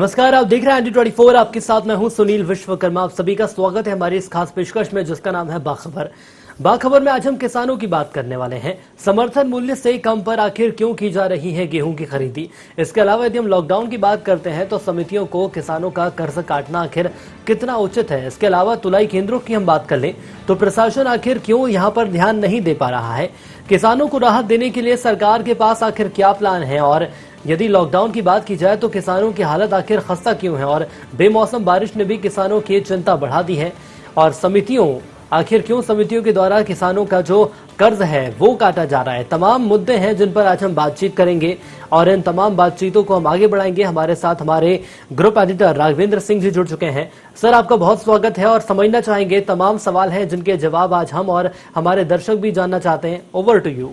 नमस्कार, आप देख रहे हैं ND24। आपके साथ मैं हूं सुनील विश्वकर्मा। आप सभी का स्वागत है हमारी इस खास पेशकश में जिसका नाम है बाखबर। बाखबर में आज हम किसानों की बात करने वाले हैं। समर्थन मूल्य से कम पर आखिर क्यों की जा रही है गेहूं की खरीदी। इसके अलावा यदि हम लॉकडाउन की बात करते हैं तो समितियों को किसानों का कर्ज काटना आखिर कितना उचित है। इसके अलावा तुलाई केंद्रों की हम बात कर लें तो प्रशासन आखिर क्यों यहाँ पर ध्यान नहीं दे पा रहा है। किसानों को राहत देने के लिए सरकार के पास आखिर क्या प्लान है, और यदि लॉकडाउन की बात की जाए तो किसानों की हालत आखिर खस्ता क्यों है, और बेमौसम बारिश ने भी किसानों की चिंता बढ़ा दी है। और समितियों के द्वारा किसानों का जो कर्ज है वो काटा जा रहा है। तमाम मुद्दे हैं जिन पर आज हम बातचीत करेंगे और इन तमाम बातचीतों को हम आगे बढ़ाएंगे। हमारे साथ हमारे ग्रुप एडिटर राघवेंद्र सिंह जी जुड़ चुके हैं। सर, आपका बहुत स्वागत है और समझना चाहेंगे तमाम सवाल हैं जिनके जवाब आज हम और हमारे दर्शक भी जानना चाहते हैं। Over to you.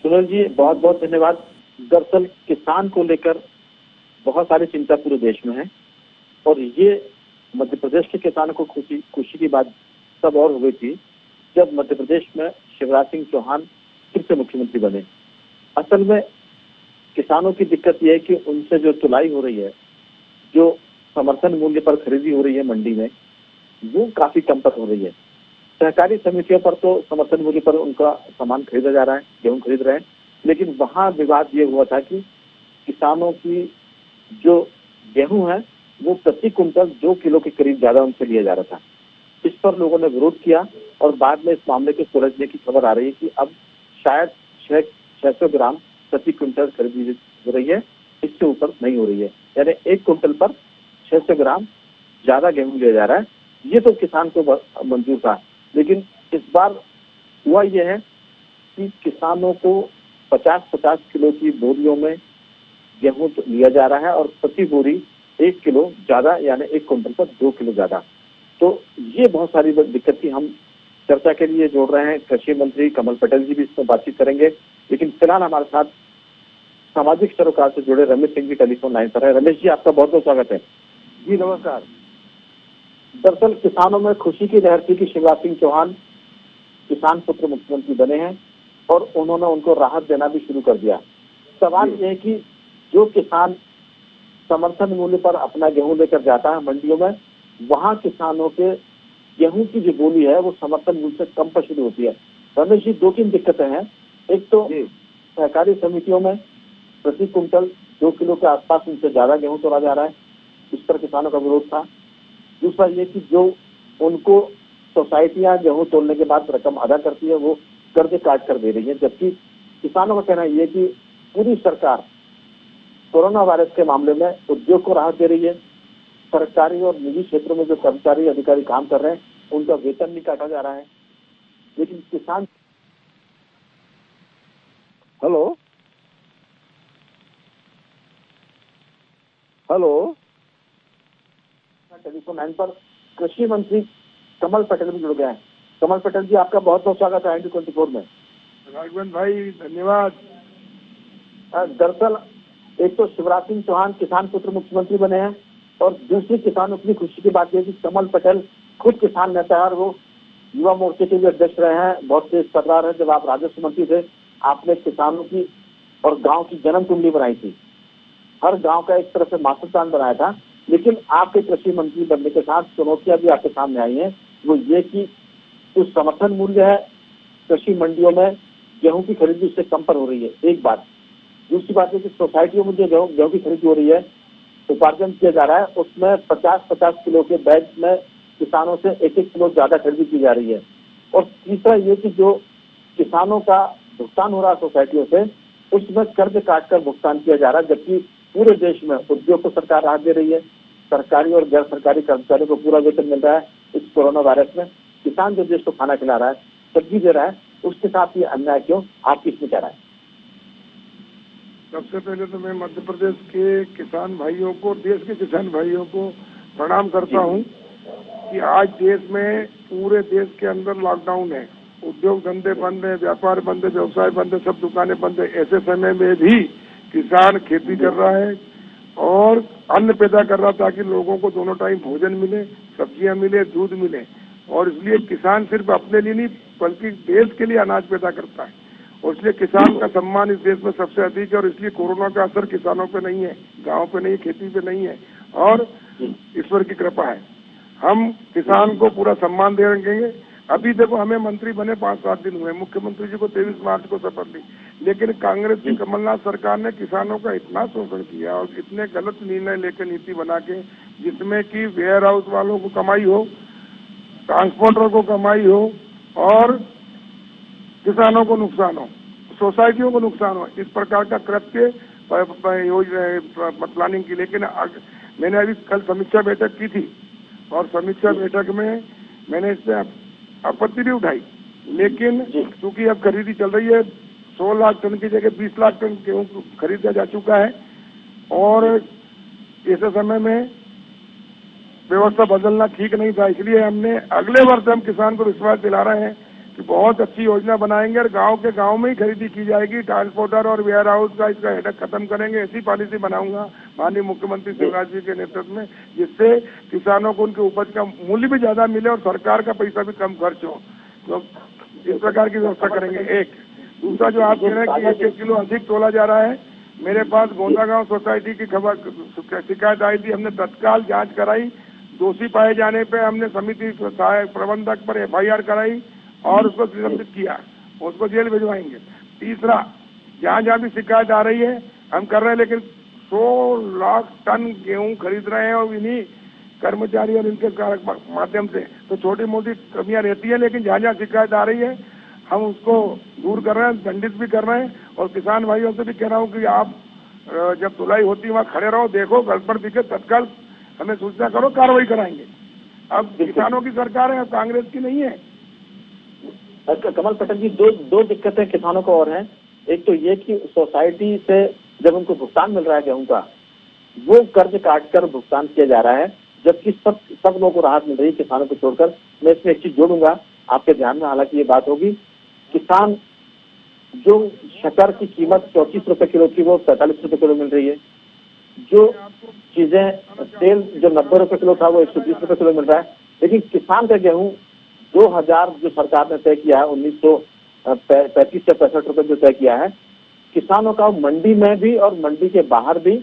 Sunil ji, बहुत बहुत धन्यवाद। दरअसल किसान को लेकर बहुत सारी चिंता पूरे देश में है और ये मध्य प्रदेश के किसानों को खुशी की बात तब और हो गई थी जब मध्य प्रदेश में शिवराज सिंह चौहान फिर से मुख्यमंत्री बने। असल में किसानों की दिक्कत यह है कि उनसे जो तुलाई हो रही है, जो समर्थन मूल्य पर खरीदी हो रही है मंडी में, वो काफी कम पर हो रही है। सहकारी समितियों पर तो समर्थन मूल्य पर उनका सामान खरीदा जा रहा है, गेहूं खरीद रहे हैं, लेकिन वहां विवाद ये हुआ था कि किसानों की जो गेहूं है वो प्रति कुंटल 2 किलो के करीब ज्यादा उनसे लिया जा रहा था। इस पर लोगों ने विरोध किया और बाद में इस मामले के सुलझने की खबर आ रही है कि अब शायद 600 ग्राम प्रति कुंटल खरीदी हो रही है, इससे ऊपर नहीं हो रही है। यानी 1 कुंटल पर 600 ग्राम ज्यादा गेहूं लिया जा रहा है। ये तो किसान को मंजूर था, लेकिन इस बार हुआ यह है कि किसानों को 50-50 किलो की बोरियों में गेहूं तो लिया जा रहा है और प्रति बोरी 1 किलो ज्यादा, यानी 1 कुंटल पर 2 किलो ज्यादा। तो ये बहुत सारी दिक्कत थी। हम चर्चा के लिए जोड़ रहे हैं कृषि मंत्री कमल पटेल जी भी इसमें बातचीत करेंगे, लेकिन फिलहाल हमारे साथ सामाजिक सरोकार से जुड़े रमेश सिंह जी टेलीफोन लाइन पर है। रमेश जी, आपका बहुत बहुत स्वागत है। जी नमस्कार। दरअसल किसानों में खुशी की लहर थी कि शिवराज सिंह चौहान किसान पुत्र मुख्यमंत्री बने हैं और उन्होंने उनको राहत देना भी शुरू कर दिया। सवाल यह है कि जो किसान समर्थन मूल्य पर अपना गेहूं लेकर जाता है मंडियों में, वहां किसानों के गेहूं की जो बोली है वो समर्थन मूल्य से कम पर शुरू होती है। रमेश जी, 2-3 दिक्कतें हैं। एक तो सहकारी समितियों में प्रति कुंटल 2 किलो के आसपास उनसे ज्यादा गेहूं तोड़ा जा रहा है, इस पर किसानों का विरोध था। दूसरा ये कि जो उनको सोसाइटियां गेहूं तोड़ने के बाद रकम अदा करती है वो कर्ज काट कर दे रही है, जबकि किसानों का कहना यह है कि पूरी सरकार कोरोना वायरस के मामले में उद्योग को राहत दे रही है। सरकारी और निजी क्षेत्रों में जो कर्मचारी अधिकारी काम कर रहे हैं उनका वेतन नहीं काटा जा रहा है, लेकिन किसान हेलो टेलीफोन लाइन पर कृषि मंत्री कमल पटेल भी जुड़ गए हैं। कमल पटेल जी, आपका बहुत बहुत स्वागत है ND24 में। राघवेंद्र भाई धन्यवाद। दरअसल एक तो शिवराज सिंह चौहान किसान पुत्र मुख्यमंत्री बने हैं और दूसरी किसानों की खुशी की बात यह कि कमल पटेल खुद किसान नेता है और वो युवा मोर्चे के भी अध्यक्ष रहे हैं, बहुत तेज तर्रार है। जब आप राजस्व मंत्री थे, आपने किसानों की और गांव की जन्म कुंडली बनाई थी, हर गांव का एक तरह से मास्टर प्लान बनाया था। लेकिन आपके कृषि मंत्री बनने के साथ चुनौतियां भी आपके सामने आई हैं। वो ये कि जो समर्थन मूल्य है कृषि मंडियों में गेहूं की खरीदी उससे कम पर हो रही है, एक बात। दूसरी बात है कि सोसाइटियों में जो गेहूं की खरीदी हो रही है, उपार्जन किया जा रहा है, उसमें 50-50 किलो के बैग में किसानों से 1-1 किलो ज्यादा खरीदी की जा रही है। और तीसरा ये कि जो किसानों का भुगतान हो रहा है सोसाइटियों से, उसमें कर्ज काट कर भुगतान किया जा रहा है, जबकि पूरे देश में उद्योग को सरकार राहत दे रही है, सरकारी और गैर सरकारी कर्मचारियों को पूरा वेतन मिल रहा है। इस कोरोना वायरस में किसान जो देश को खाना खिला रहा है, सब्जी दे रहा है, उसके साथ ये अन्याय क्यों, आप इसमें क्या राय? सबसे पहले तो मैं मध्य प्रदेश के किसान भाइयों को, देश के किसान भाइयों को प्रणाम करता हूं कि आज देश में, पूरे देश के अंदर लॉकडाउन है, उद्योग धंधे बंद है, व्यापार बंद है, व्यवसाय बंद है, सब दुकानें बंद है। ऐसे समय में भी किसान खेती कर रहा है और अन्न पैदा कर रहा ताकि लोगों को दोनों टाइम भोजन मिले, सब्जियां मिले, दूध मिले। और इसलिए किसान सिर्फ अपने लिए नहीं बल्कि देश के लिए अनाज पैदा करता है और इसलिए किसान का सम्मान इस देश में सबसे अधिक है और इसलिए कोरोना का असर किसानों पे नहीं है, गाँव पे नहीं, खेती पे नहीं है और ईश्वर की कृपा है। हम किसान को पूरा सम्मान दे रखेंगे। अभी देखो हमें मंत्री बने 5-7 दिन हुए, मुख्यमंत्री जी को 23 मार्च को शपथ ली, लेकिन कांग्रेस की कमलनाथ सरकार ने किसानों का इतना शोषण किया और इतने गलत निर्णय लेकर नीति बना के, जिसमें कि वेयर हाउस वालों को कमाई हो, ट्रांसपोर्टर को कमाई हो और किसानों को नुकसान हो, सोसाइटियों को नुकसान हो, इस प्रकार का कृत्य प्लानिंग की। लेकिन मैंने अभी कल समीक्षा बैठक की थी और समीक्षा बैठक में मैंने इससे आपत्ति भी उठाई, लेकिन क्योंकि अब खरीदी चल रही है, 100 लाख टन की जगह 20 लाख टन गेहूँ खरीदा जा चुका है और ऐसे समय में व्यवस्था बदलना ठीक नहीं था। इसलिए हमने अगले वर्ष हम किसान को विश्वास दिला रहे हैं कि बहुत अच्छी योजना बनाएंगे और गांव के गांव में ही खरीदी की जाएगी। ट्रांसपोर्टर और वेयर हाउस का इसका हेडक खत्म करेंगे। ऐसी पॉलिसी बनाऊंगा माननीय मुख्यमंत्री शिवराज जी के नेतृत्व में, जिससे किसानों को उनके उपज का मूल्य भी ज्यादा मिले और सरकार का पैसा भी कम खर्च हो। तो इस प्रकार की व्यवस्था करेंगे। एक दूसरा जो आप कह रहे हैं कि 1 किलो अधिक तोला जा रहा है, मेरे पास गोंदागांव सोसाइटी की खबर शिकायत आई थी, हमने तत्काल जाँच कराई। दोषी पाए जाने पे हमने समिति सहायक प्रबंधक पर FIR कराई और उसको निलंबित किया, उसको जेल भिजवाएंगे। तीसरा, जहाँ जहाँ भी शिकायत आ रही है हम कर रहे हैं, लेकिन 100 लाख टन गेहूं खरीद रहे हैं और इन्हीं कर्मचारी और इनके माध्यम से, तो छोटी मोटी कमियां रहती है, लेकिन जहाँ जहाँ शिकायत आ रही है हम उसको दूर कर रहे हैं, दंडित भी कर रहे हैं। और किसान भाइयों से भी कह रहा हूँ कि आप जब तुलाई होती है वहाँ खड़े रहो, देखो गड़बड़ दिखे तत्काल हमें सूचना करो, कार्रवाई कराएंगे। अब किसानों की सरकार है, अब कांग्रेस की नहीं है। कमल पटेल जी, दो दिक्कतें किसानों को और हैं। एक तो ये कि सोसाइटी से जब उनको भुगतान मिल रहा है गेहूं का, वो कर्ज काटकर भुगतान किया जा रहा है, जबकि सब लोगों को राहत मिल रही है किसानों को छोड़कर। मैं इसमें एक चीज जोड़ूंगा आपके ध्यान में, हालांकि ये बात होगी, किसान जो शक्कर की कीमत 34 रुपए किलो की वो 45 रुपए किलो मिल रही है, जो चीजें तेल जो 90 रुपए किलो था वो 120 रुपए किलो मिल रहा है। लेकिन किसान का गेहूं 2000 जो सरकार ने तय किया है, 1935 से 65 रुपए जो तय किया है, किसानों का मंडी में भी और मंडी के बाहर भी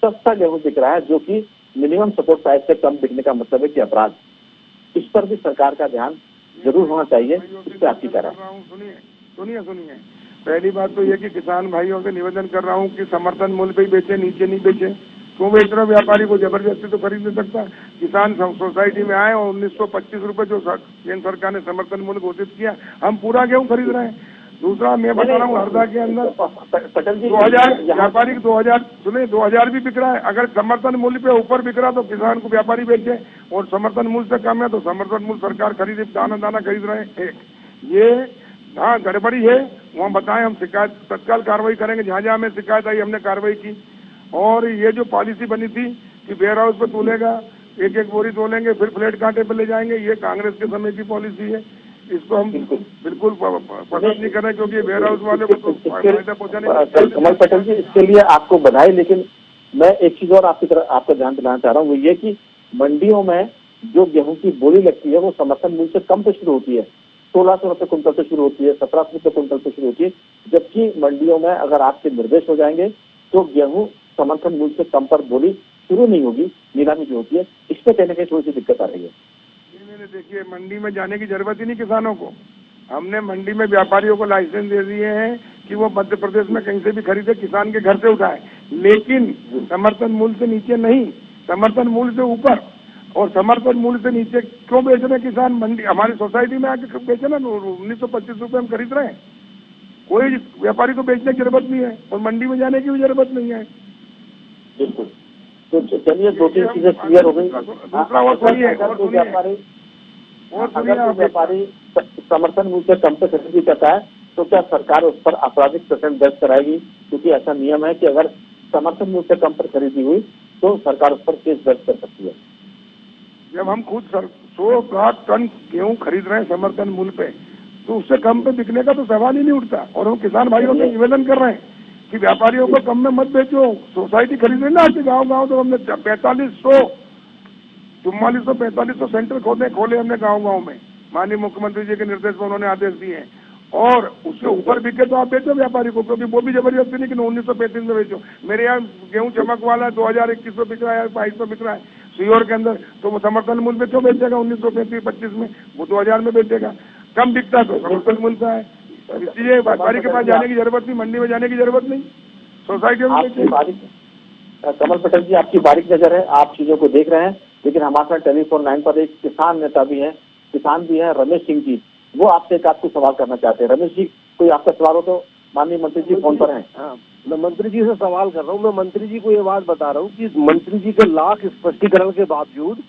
सस्ता गेहूं बिक रहा है, जो कि मिनिमम सपोर्ट प्राइस से कम बिकने का मतलब है कि अपराध। इस पर भी सरकार का ध्यान जरूर होना चाहिए। इस पर आपकी क्या राय? सुनिए, पहली बात तो ये कि किसान भाइयों से निवेदन कर रहा हूँ कि समर्थन मूल्य पे ही बेचे, नीचे नहीं बेचे। क्यों बेच रहे? व्यापारी को जबरदस्ती तो खरीद नहीं सकता। किसान सोसाइटी में आए और 1925 रुपए जो केंद्र सरकार ने समर्थन मूल्य घोषित किया, हम पूरा गेहूं खरीद रहे हैं। दूसरा मैं बता रहा हूँ, हरदा के अंदर 2000 व्यापारी 2000 सुने 2000 भी बिक रहा है। अगर समर्थन मूल्य पे ऊपर बिक रहा तो किसान को व्यापारी बेचे, और समर्थन मूल्य से कम है तो समर्थन मूल्य सरकार खरीदे, दाना खरीद रहे हैं। एक ये हाँ गड़बड़ी है, वहाँ बताएं, हम शिकायत तत्काल कार्रवाई करेंगे। जहाँ जहाँ हमें शिकायत आई हमने कार्रवाई की। और ये जो पॉलिसी बनी थी कि वेयर हाउस पे तोलेगा, एक बोरी तोलेंगे फिर फ्लैट कांटे पे ले जाएंगे, ये कांग्रेस के समय की पॉलिसी है। इसको हम बिल्कुल पसंद नहीं कर रहे, क्योंकि वेयर हाउस वाले को तो फायदा पहुंचाने। कमल पटेल जी, इसके लिए आपको बधाई, लेकिन मैं एक चीज और आपकी तरफ आपका ध्यान दिलाना चाह रहा हूँ, वो ये कि मंडियों में जो गेहूं की बोली लगती है वो समर्थन मूल्य से कम से शुरू होती है। 1600 रुपए कुंटल से शुरू होती है, 1700 रुपए कुंटल से शुरू होती है, जबकि मंडियों में अगर आपके निर्देश हो जाएंगे तो गेहूं समर्थन मूल्य से कम पर बोली शुरू नहीं होगी, नीलामी जो होती है। इसमें कहने की थोड़ी सी दिक्कत आ रही है। देखिए, मंडी में जाने की जरूरत ही नहीं किसानों को। हमने मंडी में व्यापारियों को लाइसेंस दे दिए हैं कि वो मध्य प्रदेश में कहीं से भी खरीदे, किसान के घर से उठाए, लेकिन समर्थन मूल्य से नीचे नहीं, समर्थन मूल्य से ऊपर। और समर्थन मूल्य से नीचे क्यों बेच रहे किसान? मंडी हमारी सोसाइटी में आके बेचे ना, 1925 रुपए हम खरीद रहे हैं। कोई व्यापारी को बेचने की जरूरत नहीं है और मंडी में जाने की भी जरूरत नहीं है। बिल्कुल। तो चलिए, 2-3 चीजें क्लियर हो गई। दूसरा और सुनिए, व्यापारी समर्थन मूल्य से कम से खरीदी करता है तो क्या सरकार उस पर आपराधिक प्रकरण दर्ज कराएगी? क्योंकि ऐसा नियम है कि अगर समर्थन मूल्य से कम पर खरीदी हुई तो सरकार उस पर केस दर्ज कर सकती है। जब हम खुद 100 लाख टन गेहूं खरीद रहे हैं समर्थन मूल्य पे, तो उससे कम पे बिकने का तो सवाल ही नहीं उठता। और हम किसान भाइयों से निवेदन कर रहे हैं कि व्यापारियों को कम में मत बेचो, सोसाइटी खरीद रही ना आज गाँव तो हमने 4400 सेंटर खोले हमने गाँव में। माननीय मुख्यमंत्री जी के निर्देश पर उन्होंने आदेश दिए हैं। और उसके ऊपर बिके तो आप बेचो व्यापारी को, क्योंकि वो भी जबरदस्ती नहीं कि 1935 में बेचो। मेरे यहाँ गेहूं चमक वाला 2021 में बिक रहा है, 22 में बिक रहा है सीहोर के अंदर, तो वो समर्थन मूल्य पे क्यों बेचेगा 1935-25 में? वो 2000 में बेचेगा। कम बिकता तो समर्थन मूल्य पे है। इसलिए व्यापारी के पास जाने की जरूरत नहीं, मंडी में जाने की जरूरत नहीं, सोसाइटी में बेचे। कमल पटेल जी, आपकी बारीक नजर है, आप चीजों को देख रहे हैं, लेकिन हमारे साथ टेलीफोन लाइन पर एक किसान नेता भी है, किसान भी है, रमेश सिंह जी। वो आपसे एक आपको सवाल करना चाहते हैं। रमेश जी, कोई आपका सवाल हो तो माननीय मंत्री जी फोन पर हैं। हाँ, मैं मंत्री जी से सवाल कर रहा हूँ। मैं मंत्री जी को ये बात बता रहा हूँ कि मंत्री जी के लाख स्पष्टीकरण के बावजूद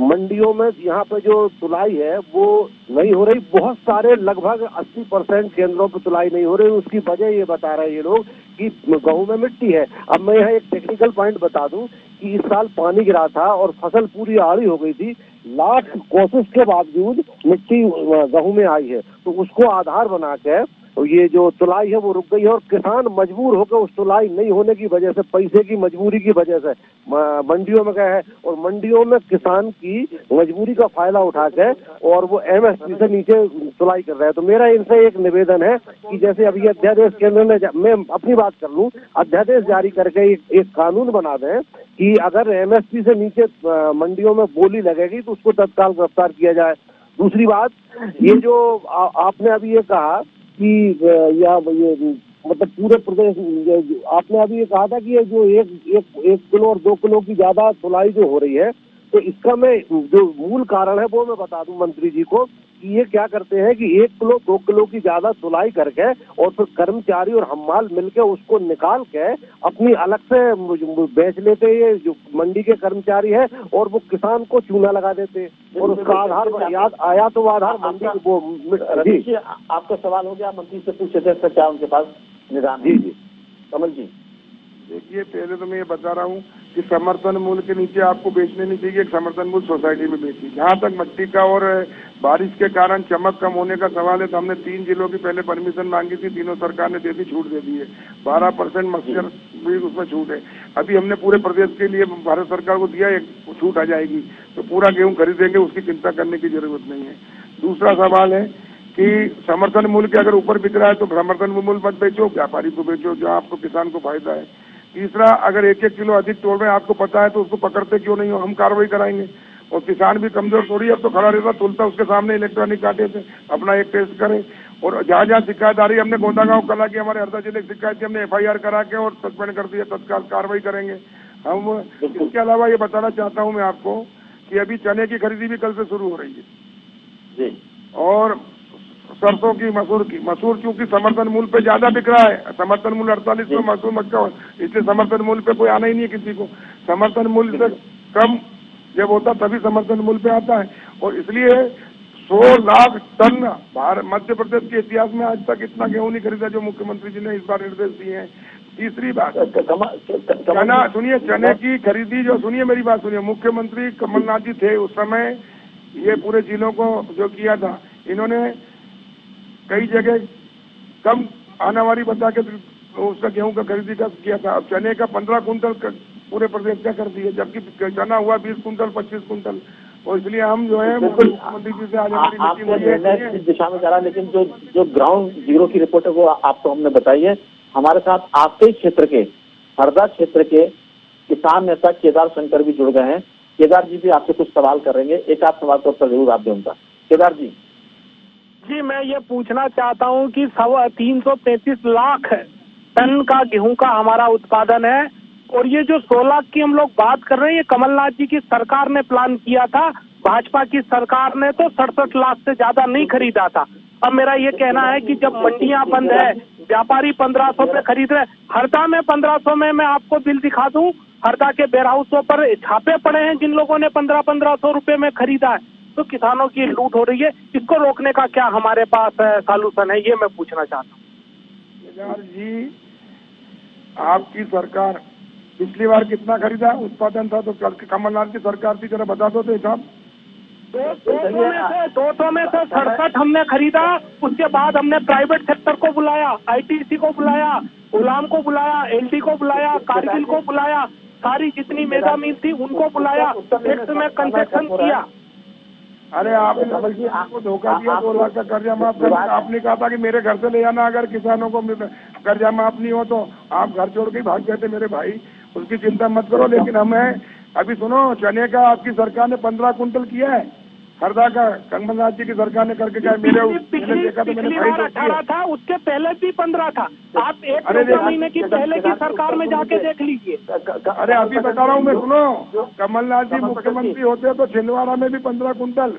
मंडियों में यहाँ पे जो तुलाई है वो नहीं हो रही। बहुत सारे लगभग 80% केंद्रों पर तुलाई नहीं हो रही। उसकी वजह ये बता रहे हैं ये लोग कि गेहूं में मिट्टी है। अब मैं यहाँ एक टेक्निकल पॉइंट बता दूं कि इस साल पानी गिरा था और फसल पूरी आड़ी हो गई थी। लाख कोशिश के बावजूद मिट्टी गेहूं में आई है, तो उसको आधार बना के ये जो तुलाई है वो रुक गई है और किसान मजबूर होकर उस तुलाई नहीं होने की वजह से, पैसे की मजबूरी की वजह से मंडियों में गए हैं और मंडियों में किसान की मजबूरी का फायदा उठा के और वो एमएसपी से नीचे तुलाई कर रहे हैं। तो मेरा इनसे एक निवेदन है कि जैसे अभी अध्यादेश केंद्र ने, मैं अपनी बात कर लूं, अध्यादेश जारी करके एक कानून बना दें कि अगर एमएसपी से नीचे मंडियों में बोली लगेगी तो उसको तत्काल गिरफ्तार किया जाए। दूसरी बात, ये जो आपने अभी ये कहा कि या ये मतलब पूरे प्रदेश, आपने अभी ये कहा था कि ये जो एक किलो और 2 किलो की ज्यादा तुलाई जो हो रही है, तो इसका मैं जो मूल कारण है वो मैं बता दूं मंत्री जी को कि ये क्या करते हैं कि 1 किलो 2 किलो की ज्यादा तुलाई करके और फिर कर्मचारी और हम्माल मिलके उसको निकाल के अपनी अलग से बेच लेते हैं। ये जो मंडी के कर्मचारी है और वो किसान को चूना लगा देते और उसका आधार आया तो आधार मंडी वो। जी, आपका सवाल हो गया, मंत्री से पूछे थे सर, क्या उनके पास निदान? जी जी कमल जी, देखिए, पहले तो मैं ये बता रहा हूँ कि समर्थन मूल्य के नीचे आपको बेचने नहीं चाहिए। एक समर्थन मूल्य सोसाइटी में बेची। जहाँ तक मिट्टी का और बारिश के कारण चमक कम होने का सवाल है, तो हमने 3 जिलों की पहले परमिशन मांगी थी, तीनों सरकार ने दे दी, छूट दे दी है। 12% मक्सर भी उसमें छूट है। अभी हमने पूरे प्रदेश के लिए भारत सरकार को दिया, एक छूट आ जाएगी तो पूरा गेहूँ खरीदेंगे, उसकी चिंता करने की जरूरत नहीं है। दूसरा सवाल है कि समर्थन मूल्य के अगर ऊपर बिक रहा है तो समर्थन मूल्य मत बेचो, व्यापारी को बेचो, जो आपको किसान को फायदा है। तीसरा, अगर 1-1 किलो अधिक तोड़ रहे हैं, आपको पता है, तो उसको पकड़ते क्यों नहीं हो? हम कार्रवाई कराएंगे। और किसान भी कमजोर थोड़ी, अब तो खड़ा रहता, तुलता उसके सामने इलेक्ट्रॉनिक काटे थे, अपना एक टेस्ट करें। और जहाँ जहाँ शिकायत आ रही है, हमने गोंदागांव कला की, हमारे हरदा जिले की शिकायत की, हमने FIR करा के और सस्पेंड कर दिया, तत्काल कार्रवाई करेंगे हम। इसके अलावा ये बताना चाहता हूँ मैं आपको कि अभी चने की खरीदी भी कल से शुरू हो रही है जी, और सरसों की, मसूर चूंकि समर्थन मूल्य पे ज्यादा बिक रहा है, समर्थन मूल्य 48 में, मसूर 51, इसलिए समर्थन मूल्य पे कोई आना ही नहीं है किसी को। समर्थन मूल्य से कम जब होता तभी समर्थन मूल्य पे आता है। और इसलिए 100 लाख टन मध्य प्रदेश के इतिहास में आज तक इतना गेहूं नहीं खरीदा जो मुख्यमंत्री जी ने इस बार निर्देश दिए हैं। तीसरी बात, चना, सुनिए, चने की खरीदी जो, सुनिए मेरी बात सुनिए, मुख्यमंत्री कमलनाथ जी थे उस समय, ये पूरे जिलों को जो किया था, इन्होंने कई जगह कम आनावारी बता के उसका गेहूं का खरीदी का किया था। अब चने का 15 कुंटल पूरे प्रदेश का कर दिए, जबकि चना हुआ 20 कुंटल 25 कुंटल। और इसलिए हम जो है मुख्यमंत्री जी से आज हमारी मीटिंग हुई है इस दिशा में जा रहा है, लेकिन जो ग्राउंड जीरो की रिपोर्ट है वो आपको हमने बताई है। हमारे साथ आपके क्षेत्र के, हरदा क्षेत्र के किसान नेता केदार शंकर भी जुड़ गए हैं। केदार जी भी आपसे कुछ सवाल करेंगे, एक आप सवाल का उत्तर जरूर आप दें उनका। केदार जी। जी, मैं ये पूछना चाहता हूँ कि 335 लाख टन का गेहूं का हमारा उत्पादन है और ये जो 100 लाख की हम लोग बात कर रहे हैं, ये कमलनाथ जी की सरकार ने प्लान किया था। भाजपा की सरकार ने तो 67 लाख से ज्यादा नहीं खरीदा था। अब मेरा ये कहना है कि जब मंडियां बंद है, व्यापारी 1500 पे खरीद रहे, हरदा में 1500 में मैं आपको बिल दिखा दूं, हरदा के वेयर हाउसों पर छापे पड़े हैं जिन लोगों ने 1500 रुपए में खरीदा है। तो किसानों की लूट हो रही है, इसको रोकने का क्या हमारे पास सॉल्यूशन है, ये मैं पूछना चाहता हूँ। केदार जी, आपकी सरकार पिछली बार कितना खरीदा उत्पादन था? तो कमलनाथ की सरकार की जरा बता दो तो हिसाब। 200 में से 67 हमने खरीदा। उसके बाद हमने प्राइवेट सेक्टर को बुलाया, ITC को बुलाया, गुलाम को बुलाया, LD को बुलाया, कारगिल को बुलाया, सारी जितनी मेगा मील थी उनको बुलाया, टैक्स में कंसेशन किया। अरे आपने कमल जी, आपको धोखा दिया, 2 लाख का कर्जा माफ कर। आपने कहा था कि मेरे घर से ले जाना, अगर किसानों को कर्जा माफ नहीं हो तो आप घर छोड़ के भाग गए थे मेरे भाई, उसकी चिंता मत करो। लेकिन हमें अभी सुनो, चने का आपकी सरकार ने 15 कुंटल किया है, हरदा का कमलनाथ जी की सरकार ने करके क्या मैंने देखा, तो मैंने पिछली भाई बार 18 था, उसके पहले भी 15 था। आप एक महीने की पहले की सरकार में जाके देख लीजिए। अरे अभी बता रहा हूँ मैं, सुनो, कमलनाथ जी मुख्यमंत्री होते तो छिंदवाड़ा में भी 15 कुंटल,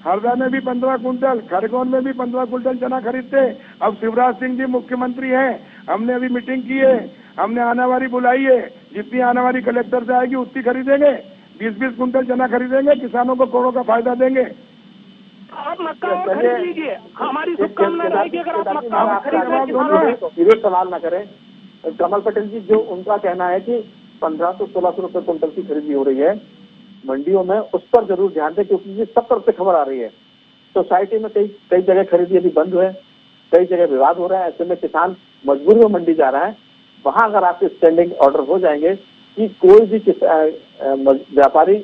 हरदा में भी 15 कुंटल, खरगोन में भी 15 कुंटल चना खरीदते। अब शिवराज सिंह जी मुख्यमंत्री हैं, हमने अभी मीटिंग की है, हमने आनावारी बुलाई है, जितनी आनावारी कलेक्टर से आएगी उतनी खरीदेंगे, 20-20 कुंटल चना खरीदेंगे, किसानों को करोड़ों का फायदा देंगे। आप मक्का और खरीद लीजिए, हमारी शुभकामनाएं रहेगी अगर आप मक्का खरीद। सीधे सवाल ना करें कमल पटेल जी, जो उनका कहना है कि 1500-1600 रुपए कुंटल की खरीदी हो रही है मंडियों में, उस पर जरूर ध्यान दें, क्योंकि ये सब तरफ से खबर आ रही है। सोसाइटी में कई जगह खरीदी अभी बंद है, कई जगह विवाद हो रहा है, ऐसे में किसान मजबूरी में मंडी जा रहा है। वहां अगर आपके स्टैंडिंग ऑर्डर हो जाएंगे कि कोई भी व्यापारी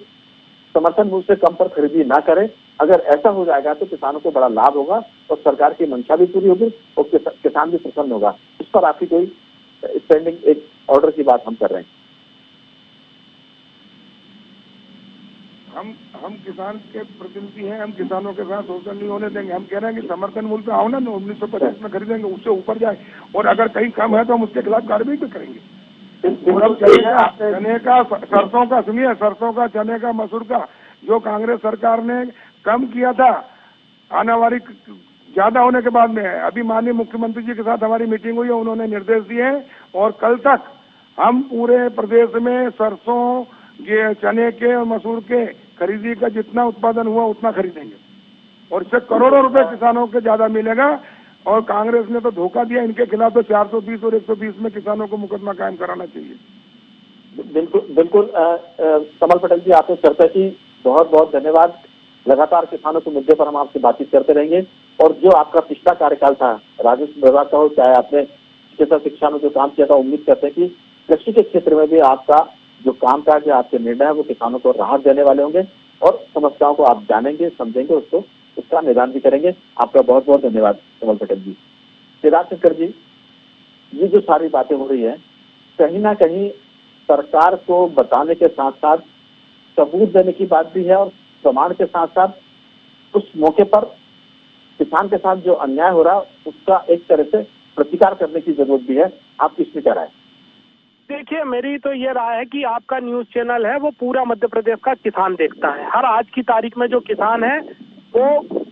समर्थन मूल्य से कम पर खरीदी ना करे, अगर ऐसा हो जाएगा तो किसानों को बड़ा लाभ होगा और सरकार की मंशा भी पूरी होगी और किसान भी प्रसन्न होगा। इस पर आपकी कोई स्टैंडिंग एक ऑर्डर की बात हम कर रहे हैं। हम किसान के प्रतिनिधि हैं, हम किसानों के साथ शोषण नहीं होने देंगे। हम कह रहे हैं कि समर्थन मूल्य पे आओ ना, 1950 में खरीदेंगे, उससे ऊपर जाए, और अगर कहीं कम है तो हम उसके खिलाफ कार्रवाई भी करेंगे। और अब चने का, सरसों का, सुनिए, सरसों का, चने का, मसूर का जो कांग्रेस सरकार ने कम किया था, आनावारी ज्यादा होने के बाद में, अभी माननीय मुख्यमंत्री जी के साथ हमारी मीटिंग हुई है, उन्होंने निर्देश दिए हैं और कल तक हम पूरे प्रदेश में सरसों, ये चने के और मसूर के खरीदी का जितना उत्पादन हुआ उतना खरीदेंगे और इससे करोड़ों रुपए किसानों को ज्यादा मिलेगा। और कांग्रेस ने तो धोखा दिया, इनके खिलाफ तो 420 और 120 में किसानों को मुकदमा कायम कराना चाहिए। बिल्कुल कमल पटेल जी, आपने चर्चा की, बहुत बहुत धन्यवाद। लगातार किसानों के मुद्दे पर हम आपसे बातचीत करते रहेंगे। और जो आपका पिछला कार्यकाल था राजस्व विभाग का हो, चाहे आपने चिकित्सा शिक्षा में जो काम किया था, उम्मीद करते हैं कि कृषि के क्षेत्र में भी आपका जो काम काज है, आपके निर्णय है, वो किसानों को राहत देने वाले होंगे और समस्याओं को आप जानेंगे, समझेंगे, उसका निदान भी करेंगे। आपका बहुत बहुत धन्यवाद कमल पटेल जी। सिद्धार्थ शंकर जी, ये जो सारी बातें हो रही है, कहीं ना कहीं सरकार को बताने के साथ साथ सबूत देने की बात भी है और प्रमाण के साथ साथ उस मौके पर किसान के साथ जो अन्याय हो रहा है उसका एक तरह से प्रतिकार करने की जरूरत भी है। आप किसमें क्या राय? देखिए, मेरी तो ये राय है कि आपका न्यूज चैनल है वो पूरा मध्य प्रदेश का किसान देखता है। हर आज की तारीख में जो किसान है वो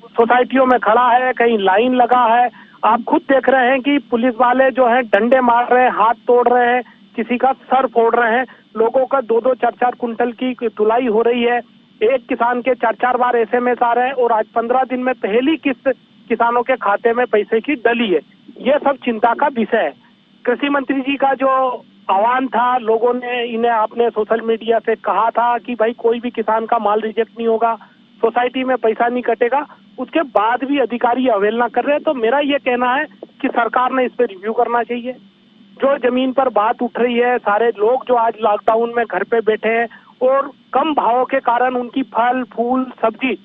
सोसाइटियों में खड़ा है, कहीं लाइन लगा है। आप खुद देख रहे हैं कि पुलिस वाले जो है डंडे मार रहे हैं, हाथ तोड़ रहे हैं, किसी का सर फोड़ रहे हैं, लोगों का 2-2, 4-4 कुंटल की तुलाई हो रही है। एक किसान के 4-4 बार SMS आ रहे हैं और आज 15 दिन में पहली किस्त किसानों के खाते में पैसे की डली है। ये सब चिंता का विषय है। कृषि मंत्री जी का जो आह्वान था, लोगों ने इन्हें अपने सोशल मीडिया से कहा था कि भाई कोई भी किसान का माल रिजेक्ट नहीं होगा, सोसाइटी में पैसा नहीं कटेगा, उसके बाद भी अधिकारी अवहेलना कर रहे हैं। तो मेरा ये कहना है कि सरकार ने इस पे रिव्यू करना चाहिए। जो जमीन पर बात उठ रही है, सारे लोग जो आज लॉकडाउन में घर पे बैठे हैं और कम भावों के कारण उनकी फल, फूल, सब्जी,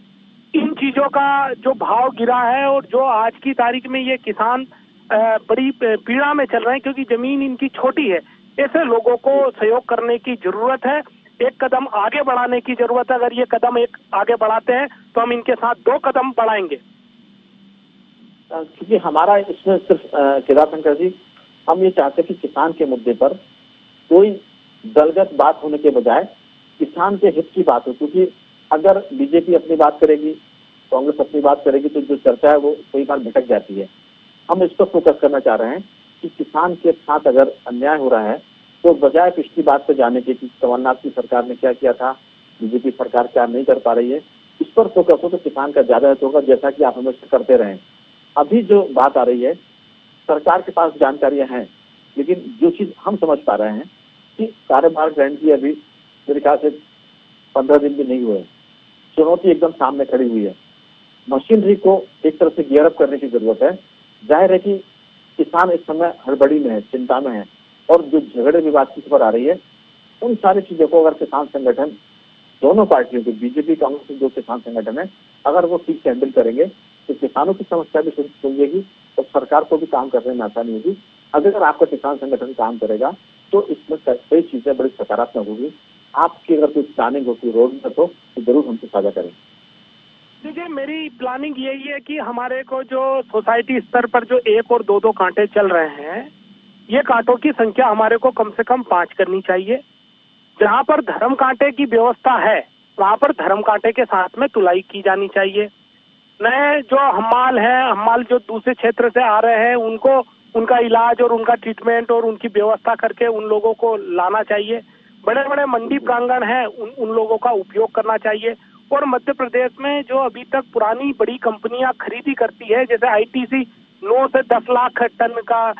इन चीजों का जो भाव गिरा है और जो आज की तारीख में ये किसान बड़ी पीड़ा में चल रहे हैं क्योंकि जमीन इनकी छोटी है। ऐसे लोगों को सहयोग करने की जरूरत है, एक कदम आगे बढ़ाने की जरूरत है। अगर ये कदम एक आगे बढ़ाते हैं तो हम इनके साथ 2 कदम बढ़ाएंगे। क्योंकि हमारा इसमें सिर्फ केदार शंकर जी, हम ये चाहते हैं कि किसान के मुद्दे पर कोई दलगत बात होने के बजाय किसान के हित की बात हो। क्योंकि अगर बीजेपी अपनी बात करेगी, कांग्रेस अपनी बात करेगी, तो जो चर्चा है वो कई बार भटक जाती है। हम इस पर फोकस करना चाह रहे हैं कि किसान के साथ अगर अन्याय हो रहा है तो बजाय पिछली बात पे जाने के कि कमलनाथ की सरकार ने क्या किया था, बीजेपी सरकार क्या नहीं कर पा रही है, इस पर फोकस हो तो किसान का ज्यादा हित होगा, जैसा कि आप हमेशा करते रहे। अभी जो बात आ रही है, सरकार के पास जानकारियां हैं, लेकिन जो चीज हम समझ पा रहे हैं कि कार्यभार ग्रहण की अभी मेरे ख्याल से 15 दिन भी नहीं हुए, चुनौती एकदम सामने खड़ी हुई है। मशीनरी को एक तरह से गियर अप करने की जरूरत है। जाहिर है कि किसान इस समय हड़बड़ी में है, चिंता में है, और जो झगड़े विवाद की खबर आ रही है, उन सारी चीजों को अगर किसान संगठन दोनों पार्टियों के, बीजेपी कांग्रेस जो किसान संगठन है, अगर वो ठीक से हैंडल करेंगे तो किसानों की समस्या भी सुलझेगी और सरकार को भी काम करने में आसानी होगी। अगर आपका किसान संगठन काम करेगा तो इसमें कई चीजें बड़ी सकारात्मक होगी। आपकी अगर कोई प्लानिंग हो, कोई रोड मैप हो तो जरूर हमसे साझा करें। देखिए, मेरी प्लानिंग यही है कि हमारे को जो सोसाइटी स्तर पर जो 1 और 2 कांटे चल रहे हैं, ये कांटों की संख्या हमारे को कम से कम 5 करनी चाहिए। जहां पर धर्म कांटे की व्यवस्था है वहां पर धर्म कांटे के साथ में तुलाई की जानी चाहिए। नए जो हम्माल जो दूसरे क्षेत्र से आ रहे हैं, उनको उनका इलाज और उनका ट्रीटमेंट और उनकी व्यवस्था करके उन लोगों को लाना चाहिए। बड़े बड़े मंडी प्रांगण हैं, उन लोगों का उपयोग करना चाहिए। और मध्य प्रदेश में जो अभी तक पुरानी बड़ी कंपनियां खरीदी करती है, जैसे आईटीसी 9 से 10 लाख टन का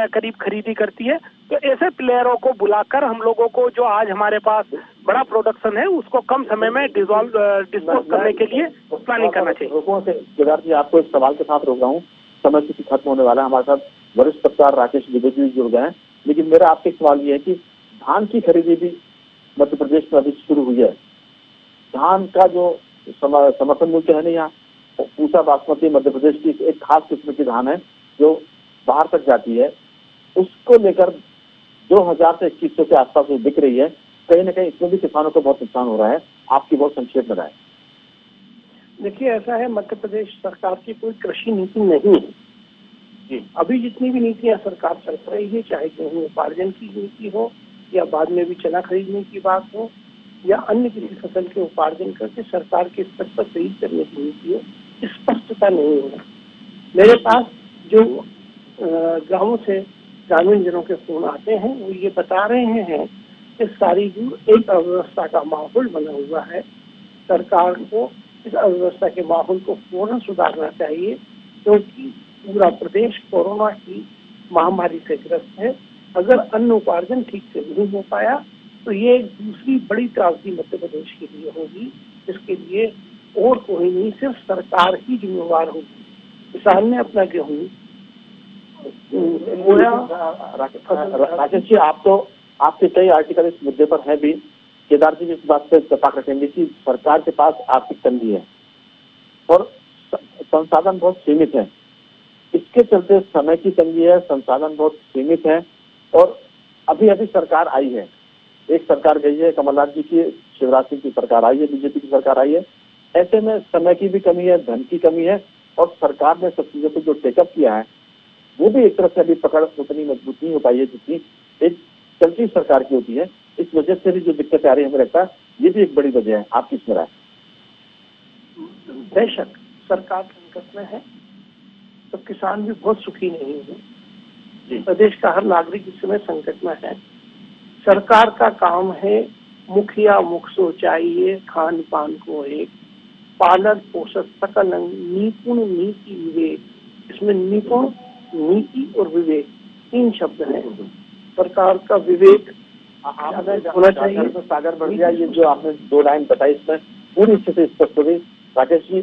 करीब खरीदी करती है, तो ऐसे प्लेयरों को बुलाकर हम लोगों को जो आज हमारे पास बड़ा प्रोडक्शन है उसको कम समय में डिस्पोज करने के लिए प्लानिंग करना चाहिए। लोगों से केदार जी, आपको एक सवाल के साथ रोक रहा हूँ, समय किसी खत्म होने वाला है। हमारे साथ वरिष्ठ पत्रकार राकेश द्विवेदी जी जुड़ गए हैं, लेकिन मेरा आपसे सवाल ये है कि धान की खरीदी भी मध्य प्रदेश में अभी शुरू हुई है। धान का जो समर्थन मूल्य है ना, यहाँ पूसा बासमती मध्य प्रदेश की एक खास किस्म की धान है जो बाहर तक जाती है, उसको लेकर 2000 से 2100 के आसपास वो बिक रही है। कहीं ना कहीं इसमें भी किसानों को बहुत नुकसान हो रहा है। आपकी बहुत संक्षेप में राय। देखिए, ऐसा है, मध्य प्रदेश सरकार की कोई कृषि नीति नहीं है जी। अभी जितनी भी नीतियां सरकार चल रही है, चाहे गेहूं उपार्जन की नीति हो या बाद में भी चना खरीदने की बात हो या अन्य किसी फसल के उपार्जन करके सरकार के स्तर पर खरीद करने की नीति हो, स्पष्टता नहीं हो रहा। मेरे पास जो गांवों से ग्रामीण जनों के फोन आते हैं, वो ये बता रहे हैं कि सारी एक अव्यवस्था का माहौल बना हुआ है। सरकार को इस अव्यवस्था के माहौल को फौरन सुधारना चाहिए, क्योंकि पूरा प्रदेश कोरोना की महामारी से ग्रस्त है। अगर अन्न उपार्जन ठीक से नहीं हो पाया तो ये एक दूसरी बड़ी त्रासदी मध्य प्रदेश के लिए होगी, जिसके लिए और कोई नहीं, सिर्फ सरकार ही जिम्मेवार होगी। किसान ने अपना गेहूं बोया। राकेश जी, आप तो आपके कई आर्टिकल इस मुद्दे पर है भी। केदार जी इस बात से इत्तेफाक रखेंगे कि सरकार के पास आर्थिक तंगी है और संसाधन बहुत सीमित है। इसके चलते समय की तंगी है, संसाधन बहुत सीमित है। और अभी अभी सरकार आई है, एक सरकार गई है, कमलनाथ जी की, शिवराज सिंह की सरकार आई है, बीजेपी की सरकार आई है। ऐसे में समय की भी कमी है, धन की कमी है और सरकार ने सब चीजों को जो टेकअप किया है वो भी एक तरफ से अभी पकड़ उतनी मजबूत नहीं हो पाई है जितनी एक चलती सरकार की होती है। इस वजह से भी जो दिक्कतें आ रही है, हमें लगता है ये भी एक बड़ी वजह है। आप किस में राय? बेशक सरकार संकट में है तो किसान भी बहुत सुखी नहीं है। प्रदेश का हर नागरिक इस समय संकट में है। सरकार का काम है मुखिया मुख सो चाहिए, खान पान को एक, पालन पोषण सकल निपुण नीति विवेक। इसमें निपुण, नीति और विवेक 3 शब्द हैं। सरकार का विवेक होना चाहिए। सागर बढ़िया, ये जो आपने 2 लाइन बताई इसमें पूरी स्थिति स्पष्ट हो गई। राकेश जी,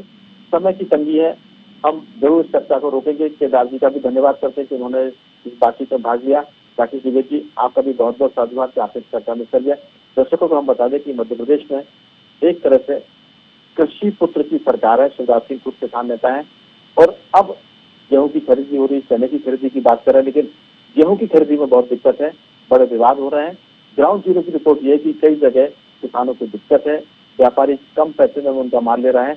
समय की तंगी है, हम जरूर इस चर्चा को रोकेंगे। केदार जी का भी धन्यवाद करते हैं कि उन्होंने इस बातचीत में भाग लिया। राकेश द्विवेदी जी, आपका भी बहुत बहुत साधुवाद कि आपने इस चर्चा में हिस्सा लिया। दर्शकों को हम बता दें कि मध्य प्रदेश में एक तरह से कृषि पुत्र की सरकार है। शिवराज सिंह खुद किसान नेता है और अब गेहूं की खरीदी हो रही, चने की खरीदी की बात कर रहे हैं, लेकिन गेहूं की खरीदी में बहुत दिक्कत है, बड़े विवाद हो रहे हैं। ग्राउंड जीरो की रिपोर्ट ये है कि कई जगह किसानों को दिक्कत है, व्यापारी कम पैसे में उनका माल ले रहे हैं,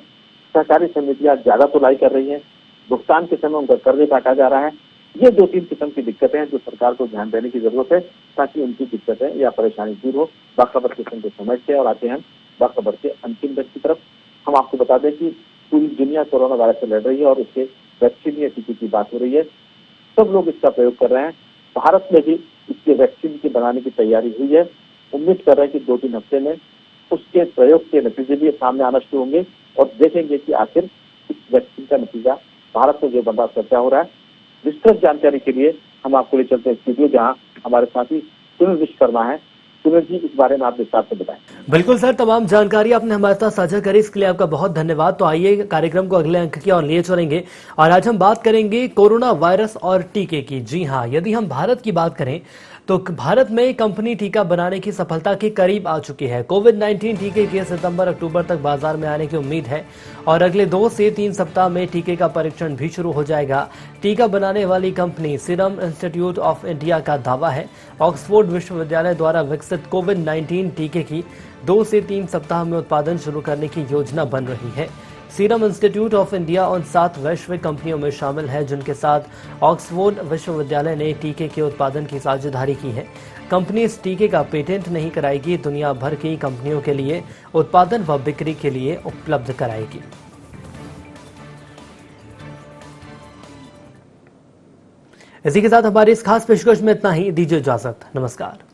सहकारी समितियां ज्यादा तुलाई कर रही हैं, भुगतान के समय उनका कर्ज काटा जा रहा है। ये 2-3 किस्म की दिक्कतें हैं जो सरकार को ध्यान देने की जरूरत है ताकि उनकी दिक्कतें या परेशानी दूर हो। बाखबर किस्म को समझते हैं और आते हैं बाखबर के अंतिम दस की तरफ। हम आपको बता दें कि पूरी दुनिया कोरोना वायरस से लड़ रही है और इसके वैक्सीन या टीके की बात हो रही है। सब लोग इसका प्रयोग कर रहे हैं। भारत में भी इसके वैक्सीन की बनाने की तैयारी हुई है। उम्मीद कर रहे हैं कि 2-3 हफ्ते में उसके प्रयोग के नतीजे भी सामने आना शुरू होंगे और देखेंगे कि आखिर इस वैक्सीन का नतीजा भारत में जो बड़ा चर्चा हो रहा है। विस्तृत जानकारी के लिए हम आपको ले चलते हैं स्टूडियो, जहां हमारे साथी सुनील विश्वकर्मा है। सुनील जी, इस बारे में आप विस्तार से बताएं। बिल्कुल सर, तमाम जानकारी आपने हमारे साथ साझा करी, इसके लिए आपका बहुत धन्यवाद। तो आइए कार्यक्रम को अगले अंक की ओर लिए चलेंगे और आज हम बात करेंगे कोरोना वायरस और टीके की। जी हाँ, यदि हम भारत की बात करें तो भारत में कंपनी टीका बनाने की सफलता के करीब आ चुकी है। कोविड-19 टीके के सितंबर-अक्टूबर तक बाजार में आने की उम्मीद है और अगले 2 से 3 सप्ताह में टीके का परीक्षण भी शुरू हो जाएगा। टीका बनाने वाली company serum institute of India का दावा है, ऑक्सफोर्ड विश्वविद्यालय द्वारा विकसित कोविड-19 टीके की 2 से 3 सप्ताह में उत्पादन शुरू करने की योजना बन रही है। सीरम इंस्टीट्यूट ऑफ इंडिया उन 7 वैश्विक कंपनियों में शामिल है जिनके साथ ऑक्सफोर्ड विश्वविद्यालय ने टीके के उत्पादन की साझेदारी की है। कंपनी इस टीके का पेटेंट नहीं कराएगी, दुनिया भर की कंपनियों के लिए उत्पादन व बिक्री के लिए उपलब्ध कराएगी। इसी के साथ हमारी इस खास पेशकश में इतना ही। दीजिए इजाजत। नमस्कार।